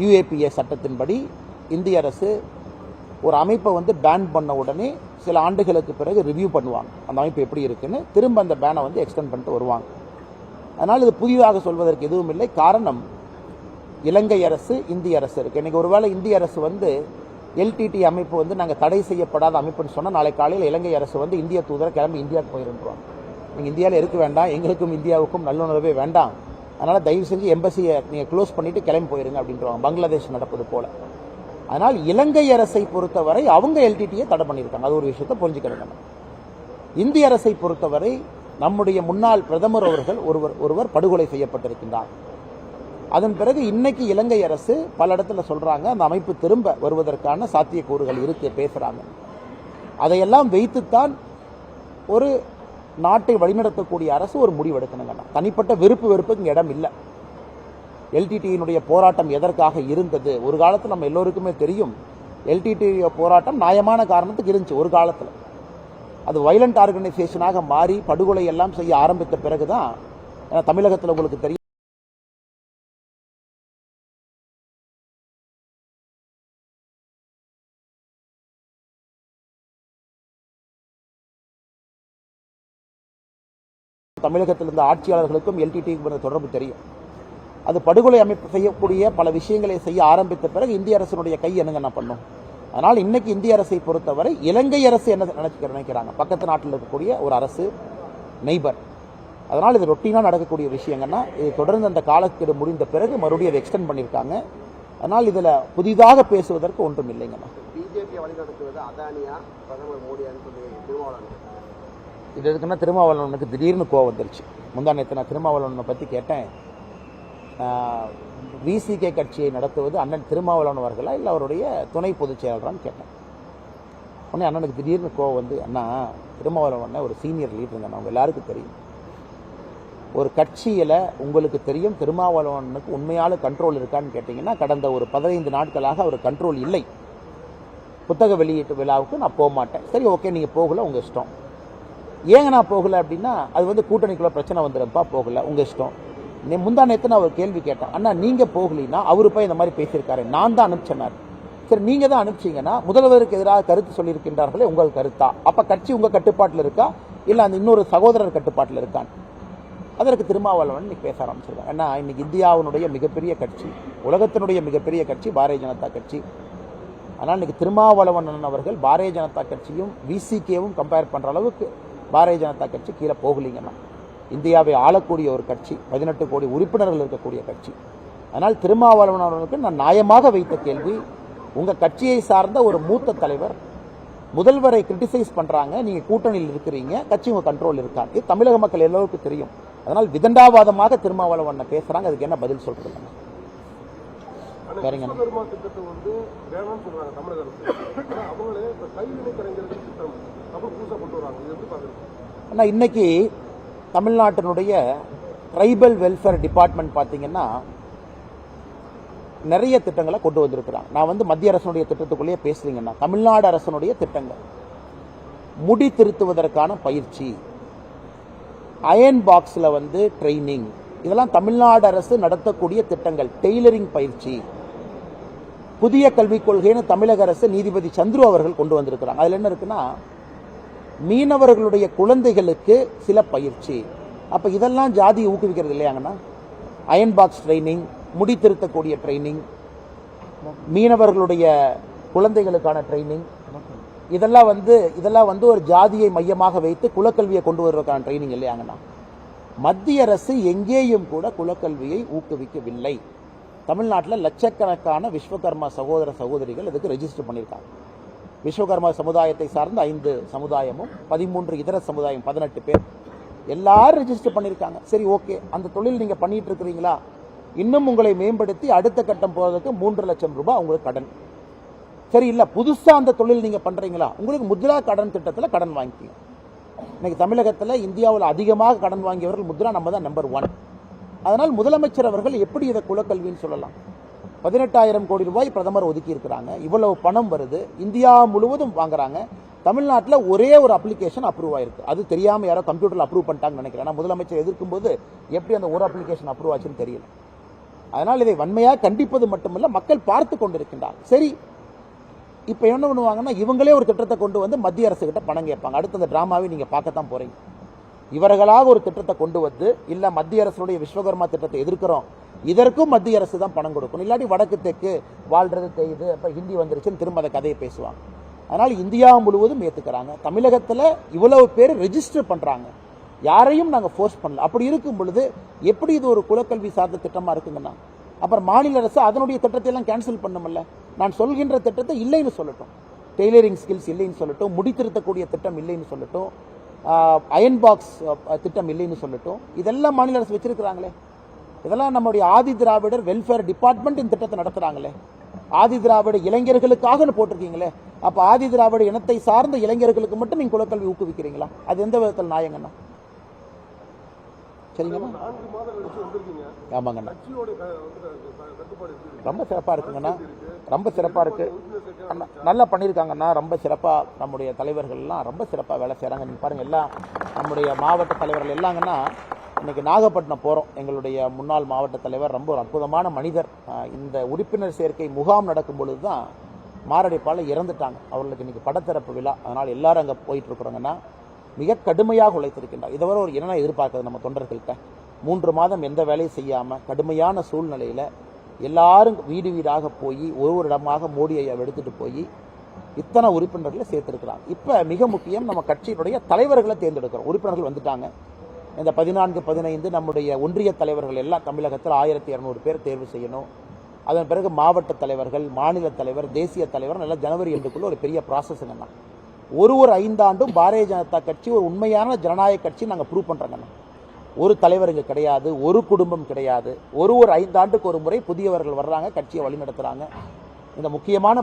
Speaker 1: யுஏபிஏ சட்டத்தின்படி இந்திய அரசு ஒரு அமைப்பை பேன் பண்ண உடனே சில ஆண்டுகளுக்கு பிறகு ரிவ்யூ பண்ணுவாங்க, அந்த அமைப்பு எப்படி இருக்குன்னு, திரும்ப அந்த பேனை எக்ஸ்டெண்ட் பண்ணிட்டு வருவாங்க. அதனால் இது புதிதாக சொல்வதற்கு எதுவும் இல்லை. காரணம், இலங்கை அரசு, இந்திய அரசு இருக்கு. இன்னைக்கு ஒருவேளை இந்திய அரசு எல்டிடி அமைப்பு நாங்கள் தடை செய்யப்படாத அமைப்புன்னு சொன்னால், நாளை காலையில் இலங்கை அரசு இந்திய தூதரை கிளம்பி இந்தியாவுக்கு போயிருந்துருவாங்க. நீங்கள் இந்தியாவில் இருக்க வேண்டாம், எங்களுக்கும் இந்தியாவுக்கும் நல்லுணர்வே வேண்டாம், அதனால் தயவு செஞ்சு எம்பசியை நீங்கள் க்ளோஸ் பண்ணிட்டு கிளம்பி போயிருங்க அப்படின்றாங்க, பங்களாதேஷ் நடப்பது போல. அதனால் இலங்கை அரசை பொறுத்தவரை அவங்க எல்டிடியை தடை பண்ணியிருக்காங்க. அது ஒரு விஷயத்தை புரிஞ்சுக்கிறேன். இந்திய அரசை பொறுத்தவரை நம்முடைய முன்னாள் பிரதமர் அவர்கள் ஒருவர் படுகொலை செய்யப்பட்டிருக்கின்றார். அதன் பிறகு இன்னைக்கு இலங்கை அரசு பல இடத்துல சொல்றாங்க அந்த அமைப்பு திரும்ப வருவதற்கான சாத்தியக்கூறுகள் இருக்கு, பேசுறாங்க. அதையெல்லாம் வைத்துத்தான் ஒரு நாட்டை வழிநடத்தக்கூடிய அரசு ஒரு முடிவு எடுக்கணுங்க. தனிப்பட்ட வெறுப்புக்கு இங்க இடம் இல்லை. எல்டிடியினுடைய போராட்டம் எதற்காக இருந்தது? ஒரு காலத்தில் நம்ம எல்லோருக்குமே தெரியும், எல்டிடி போராட்டம் நியாயமான காரணத்துக்கு இருந்துச்சு. ஒரு காலத்தில் அது வயலண்ட் ஆர்கனைசேஷனாக மாறி படுகொலை எல்லாம் செய்ய ஆரம்பித்த பிறகுதான் தமிழகத்தில் உங்களுக்கு தெரியும் தமிழகத்தில் இருந்த ஆட்சியாளர்களுக்கும் எல்டிடிக்கும் தொடர்பு தெரியும். அது படுகொலை அமைப்பு செய்யக்கூடிய பல விஷயங்களை செய்ய ஆரம்பித்த பிறகு இந்திய அரசினுடைய கை என்னங்க பண்ணும். அதனால் இன்னைக்கு இந்திய அரசை பொறுத்தவரை இலங்கை அரசு என்ன நினைக்கிறாங்க, பக்கத்து நாட்டில் இருக்கக்கூடிய ஒரு அரசு நெய்பர். அதனால் இது ரொட்டீனாக நடக்கக்கூடிய விஷயங்கன்னா இது தொடர்ந்து அந்த காலக்கெடு முடிந்த பிறகு மறுபடியும் அதை எக்ஸ்டெண்ட் பண்ணியிருக்காங்க. அதனால் இதில் புதிதாக பேசுவதற்கு ஒன்றும் இல்லைங்கண்ணா.
Speaker 2: பிஜேபி வழிநடத்துவது அதானியா பிரதமர் மோடியான்னு சொல்லி திருமாவளவன்
Speaker 1: இது எதுக்குன்னா திருமாவளவனுக்கு திடீர்னு கோவம் வந்துருச்சு. முந்தா நேற்று நான் திருமாவளவனை பற்றி கேட்டேன், விசிகே கட்சியை நடத்துவது அண்ணன் திருமாவளவன் அவர்களா இல்லை அவருடைய துணை பொதுச் செயலரான்னு கேட்டேன். உடனே அண்ணனுக்கு திடீர்னு கோவம் வந்து, அண்ணா திருமாவளவன் ஒரு சீனியர் லீடருங்க, அவங்க எல்லாருக்கும் தெரியும். ஒரு கட்சியில் உங்களுக்கு தெரியும் திருமாவளவனுக்கு உண்மையான கண்ட்ரோல் இருக்கான்னு கேட்டிங்கன்னா கடந்த ஒரு 15 நாட்களாக அவர் கண்ட்ரோல் இல்லை. புத்தக வெளியீட்டு விழாவுக்கு நான் போக மாட்டேன். சரி, ஓகே, நீங்கள் போகல, உங்கள் இஷ்டம். ஏங்க நான் போகல அப்படின்னா அது கூட்டணிக்குள்ள பிரச்சனை வந்துடும்ப்பா, போகல, உங்கள் இஷ்டம். முந்தா நேற்று நான் ஒரு கேள்வி கேட்டேன், அண்ணா நீங்கள் போகலின்னா அவரு போய் இந்த மாதிரி பேசியிருக்காரு, நான் தான் அனுப்பிச்சேனார். சரி, நீங்கள் தான் அனுப்பிச்சிங்கன்னா முதல்வருக்கு எதிராக கருத்து சொல்லியிருக்கின்றார்களே, உங்கள் கருத்தா? அப்போ கட்சி உங்கள் கட்டுப்பாட்டில் இருக்கா இல்லை அந்த இன்னொரு சகோதரர் கட்டுப்பாட்டில் இருக்கான்? அதற்கு திருமாவளவன் இன்னைக்கு பேச ஆரம்பிச்சிருக்காங்க. ஏன்னா இன்னைக்கு இந்தியாவினுடைய மிகப்பெரிய கட்சி, உலகத்தினுடைய மிகப்பெரிய கட்சி பாரதிய ஜனதா கட்சி. ஆனால் இன்னைக்கு திருமாவளவன் அவர்கள் பாரதிய ஜனதா கட்சியும் விசிகேவும் கம்பேர் பண்ணுற அளவுக்கு பாரதிய ஜனதா கட்சி கீழே போகலிங்கன்னா. இந்தியாவை ஆளக்கூடிய ஒரு கட்சி, 18 கோடி உறுப்பினர்கள் இருக்கக்கூடிய கட்சி. அதனால் திருமாவளவன் அவர்களுக்கு நான் நியாயமாக வைத்த கேள்வி, உங்கள் கட்சியை சார்ந்த ஒரு மூத்த தலைவர் முதல்வரை கிரிட்டிசைஸ் பண்றாங்க, நீங்க கூட்டணியில் இருக்கிறீங்க, கட்சி உங்க கண்ட்ரோல் இருக்காது, தமிழக மக்கள் எல்லோருக்கும் தெரியும். அதனால் விதண்டாவாதமாக திருமாவளவன் பேசுறாங்க, அதுக்கு என்ன பதில் சொல்றது? இன்னைக்கு தமிழ்நாட்டினுடைய ட்ரைபல் வெல்ஃபேர் டிபார்ட்மெண்ட் பார்த்தீங்கன்னா நிறைய திட்டங்களை கொண்டு வந்திருக்கிறாங்க. நான் மத்திய அரசனுடைய திட்டத்துக்குள்ளேயே பேசுறீங்கன்னா தமிழ்நாடு அரசனுடைய திட்டங்கள், முடி திருத்துவதற்கான பயிற்சி, அயன் பாக்ஸ்ல ட்ரைனிங், இதெல்லாம் தமிழ்நாடு அரசு நடத்தக்கூடிய திட்டங்கள். டெய்லரிங் பயிற்சி, புதிய கல்விக் கொள்கைன்னு தமிழக அரசு நீதிபதி சந்துரு அவர்கள் கொண்டு வந்திருக்கிறாங்க. அதுல என்ன இருக்குன்னா மீனவர்களுடைய குழந்தைகளுக்கு சில பயிற்சி. அப்ப இதெல்லாம் ஜாதியை ஊக்குவிக்கிறது இல்லையாங்கன்னா, அயன் பாக்ஸ் ட்ரைனிங், முடி திருத்தக்கூடிய ட்ரைனிங், மீனவர்களுடைய குழந்தைகளுக்கான ட்ரைனிங், இதெல்லாம் ஒரு ஜாதியை மையமாக வைத்து குலக்கல்வியை கொண்டு வருவதற்கான ட்ரைனிங் இல்லையாங்கன்னா. மத்திய அரசு எங்கேயும் கூட குலக்கல்வியை ஊக்குவிக்கவில்லை. தமிழ்நாட்டில் லட்சக்கணக்கான விஸ்வகர்மா சகோதர சகோதரிகள் இதுக்கு ரெஜிஸ்டர் பண்ணியிருக்காங்க. விஸ்வகர்மா சமுதாயத்தை சார்ந்த 5 சமுதாயமும் 13 இதர சமுதாயம் 18 பேர் எல்லாரும் ரெஜிஸ்டர் பண்ணியிருக்காங்க. சரி, ஓகே, அந்த தொழில் நீங்க பண்ணிட்டு இருக்கிறீங்களா? இன்னும் உங்களை மேம்படுத்தி அடுத்த கட்டம் போறதுக்கு 3 லட்சம் ரூபாய் உங்களுக்கு கடன். சரி, இல்ல புதுசா அந்த தொழில் நீங்க பண்றீங்களா? உங்களுக்கு முத்ரா கடன் திட்டத்தில் கடன் வாங்கிக்கீங்க. இன்னைக்கு தமிழகத்தில் இந்தியாவில் அதிகமாக கடன் வாங்கியவர்கள் முத்ரா நம்ம தான் நம்பர் 1. அதனால் முதலமைச்சர் அவர்கள் எப்படி இதை குலக்கல்வின்னு சொல்லலாம்? 18,000 கோடி ரூபாய் பிரதமர் ஒதுக்கி இருக்கிறாங்க. இவ்வளவு பணம் வருது, இந்தியா முழுவதும் வாங்குறாங்க. தமிழ்நாட்டில் ஒரே ஒரு அப்ளிகேஷன் அப்ரூவ் ஆயிருக்கு. அது தெரியாம யாரோ கம்ப்யூட்டர்ல அப்ரூவ் பண்ணிட்டாங்கன்னு நினைக்கிறேன். முதலமைச்சர் எதிர்க்கும் போது எப்படி அந்த ஒரு அப்ளிகேஷன் அப்ரூவ் ஆச்சுன்னு தெரியல. அதனால் இதை வன்மையாக கண்டிப்பது மட்டுமல்ல, மக்கள் பார்த்து கொண்டிருக்கின்றார். சரி, இப்ப என்ன பண்ணுவாங்கன்னா இவங்களே ஒரு திட்டத்தை கொண்டு மத்திய அரசு கிட்ட பணம் கேட்பாங்க. அடுத்த அந்த டிராமாவை நீங்க பார்க்கத்தான் போறீங்க. இவர்களாக ஒரு திட்டத்தை கொண்டு இல்ல மத்திய அரசுடைய விஸ்வகர்மா திட்டத்தை எதிர்க்கிறோம், இதற்கும் மத்திய அரசு தான் பணம் கொடுக்கணும். இல்லாட்டி வடக்கு தெற்கு வாழ்றது தெரியுது, அப்ப ஹிந்தி வந்துருச்சுன்னு திரும்ப அந்த கதையை பேசுவாங்க. அதனால இந்தியா முழுவதும் ஏத்துக்கிறாங்க. தமிழகத்துல இவ்வளவு பேர் ரெஜிஸ்டர் பண்றாங்க, யாரையும் நாங்க ஃபோர்ஸ் பண்ணல. அப்படி இருக்கும் பொழுது எப்படி இது ஒரு குலக்கல்வி சார்ந்த திட்டமா இருக்குங்கன்னா, அப்புறம் மாநில அரசு அதனுடைய திட்டத்தை எல்லாம் கேன்சல் பண்ணுமல்ல. நான் சொல்கின்ற திட்டத்தை இல்லைன்னு சொல்லட்டும், டெய்லரிங் ஸ்கில்ஸ் இல்லைன்னு சொல்லட்டும், முடித்திருத்தக்கூடிய திட்டம் இல்லைன்னு சொல்லட்டும், அயன் பாக்ஸ் திட்டம் இல்லைன்னு சொல்லட்டும், இதெல்லாம் மாநில அரசு வச்சிருக்கிறாங்களே. இதெல்லாம் நம்முடைய ஆதி திராவிடர் வெல்ஃபேர் டிபார்ட்மெண்ட் இந்த திட்டத்தை நடத்துறாங்களே. ஆதி திராவிட இளைஞர்களுக்காக போட்டிருக்கீங்களே. அப்ப ஆதி திராவிட இனத்தை சார்ந்த இளைஞர்களுக்கு மட்டும் நீங்க குலக்கல்வி ஊக்குவிக்கிறீங்களா? அது எந்த விதத்தில் நியாயங்கண்ணா? சரிங்கண்ணா. ஆமாங்கண்ணா. ரொம்ப சிறப்பா இருக்குங்கண்ணா. ரொம்ப சிறப்பா இருக்கு. நல்லா பண்ணியிருக்காங்கண்ணா. ரொம்ப சிறப்பா நம்முடைய தலைவர்கள்லாம் ரொம்ப சிறப்பா வேலை செய்யறாங்க. நீங்க பாருங்க, எல்லாம் நம்முடைய மாவட்ட தலைவர்கள் எல்லாங்கன்னா இன்னைக்கு நாகப்பட்டினம் போறோம். எங்களுடைய முன்னாள் மாவட்ட தலைவர் ரொம்ப ஒரு அற்புதமான மனிதர். இந்த உறுப்பினர் சேர்க்கை முகாம் நடக்கும் பொழுதுதான் மாரடைப்பால் இறந்துட்டாங்க. அவர்களுக்கு இன்னைக்கு படத்திறப்பு விழா. அதனால் எல்லாரும் அங்கே போயிட்டு இருக்கிறோங்கன்னா மிக கடுமையாக உழைத்திருக்கின்றார். இதை வரை ஒரு என்ன எதிர்பார்க்குறது நம்ம தொண்டர்கள்ட்ட? 3 மாதம் எந்த வேலையும் செய்யாமல் கடுமையான சூழ்நிலையில் எல்லாரும் வீடு வீடாக போய் ஒரு இடமாக மோடி ஐயா எடுத்துட்டு போய் இத்தனை உறுப்பினர்களை சேர்த்திருக்கிறாங்க. இப்போ மிக முக்கியம், நம்ம கட்சியினுடைய தலைவர்களை தேர்ந்தெடுக்கிறோம். உறுப்பினர்கள் வந்துட்டாங்க. இந்த 14, 15 நம்முடைய ஒன்றிய தலைவர்கள் எல்லாம் தமிழகத்தில் 1200 பேர் தேர்வு செய்யணும். அதன் பிறகு மாவட்ட தலைவர்கள், மாநில தலைவர், தேசிய தலைவர் எல்லாம் ஜனவரி 2க்குள்ள ஒரு பெரிய ப்ராசஸ்ங்கண்ணா. ஒரு 5 ஆண்டும் பாரதிய ஜனதா கட்சி ஒரு உண்மையான ஜனநாயக கட்சி நாங்கள் ப்ரூவ் பண்ணுறோங்கண்ணா. ஒரு தலைவர் இங்கே கிடையாது, ஒரு குடும்பம் கிடையாது. ஒரு 5 ஆண்டுக்கு ஒரு முறை புதியவர்கள் வர்றாங்க, கட்சியை வழி நடத்துகிறாங்க. இந்த முக்கியமான